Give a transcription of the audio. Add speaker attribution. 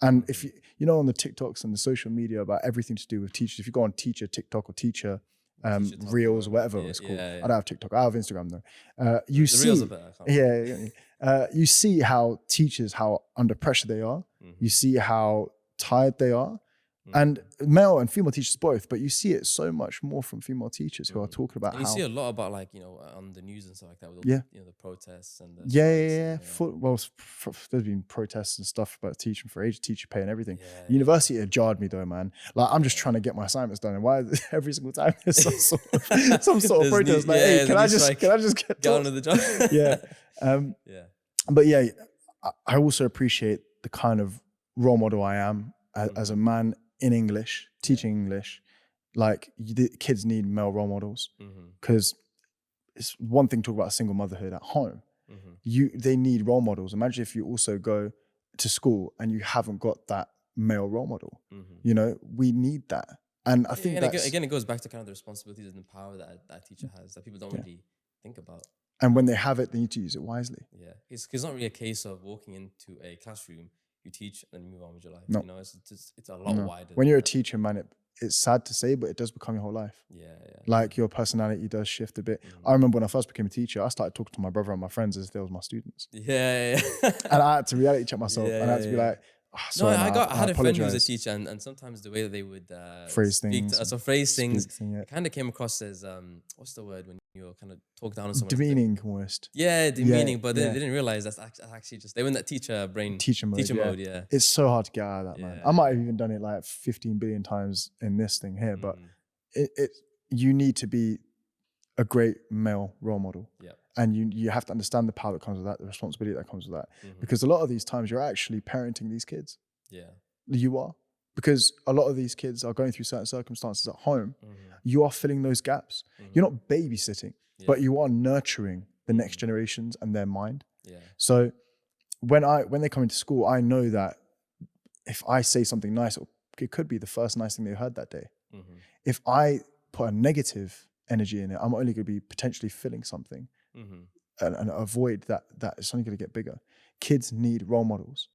Speaker 1: And if you know, on the TikToks and the social media about everything to do with teachers, if you go on teacher TikTok or teacher Reels or whatever it's called. I don't have TikTok. I have Instagram though. You
Speaker 2: the
Speaker 1: see,
Speaker 2: Reels are better.
Speaker 1: You see how teachers, how under pressure they are. You see how tired they are. And male and female teachers both, but you see it so much more from female teachers who are talking about
Speaker 2: and you
Speaker 1: how
Speaker 2: see a lot about, like, you know, on the news and stuff like that with all the protests and the
Speaker 1: there's been protests and stuff about teaching for age, teacher pay and everything. University have jarred me though, man. Like, I'm just trying to get my assignments done, and why is every single time there's some sort of protest? Like, hey, can I just get
Speaker 2: on with the job?
Speaker 1: But yeah, I also appreciate the kind of role model I am as a man in English, teaching English. Like, the kids need male role models, because it's one thing to talk about single motherhood at home. They need role models. Imagine if you also go to school and you haven't got that male role model. You know, we need that. And I think
Speaker 2: again, it goes back to kind of the responsibilities and the power that teacher has that people don't really think about.
Speaker 1: And when they have it, they need to use it wisely.
Speaker 2: Yeah, it's not really a case of walking into a classroom, you teach, and then you move on with your life.
Speaker 1: No.
Speaker 2: You know, it's a lot wider.
Speaker 1: When you're a teacher, man, it's sad to say, but it does become your whole life. Like, your personality does shift a bit. I remember when I first became a teacher, I started talking to my brother and my friends as if they was my students.
Speaker 2: And
Speaker 1: I had to reality check myself, and I had to be like, sorry,
Speaker 2: I had a friend who was a teacher, and sometimes the way that they would
Speaker 1: phrase things,
Speaker 2: it kind of came across as what's the word when you're kind of talk down on someone?
Speaker 1: Demeaning almost.
Speaker 2: Demeaning. But they didn't realize that's actually just, they were in that teacher mode. Yeah,
Speaker 1: it's so hard to get out of that, man. I might have even done it like 15 billion times in this thing here, but you need to be a great male role model. And you have to understand the power that comes with that, the responsibility that comes with that. Because a lot of these times you're actually parenting these kids. You are. Because a lot of these kids are going through certain circumstances at home. You are filling those gaps. You're not babysitting, but you are nurturing the next generations and their mind. So when they come into school, I know that if I say something nice, it could be the first nice thing they heard that day. If I put a negative energy in it, I'm only going to be potentially filling something. And avoid that it's only going to get bigger. Kids need role models.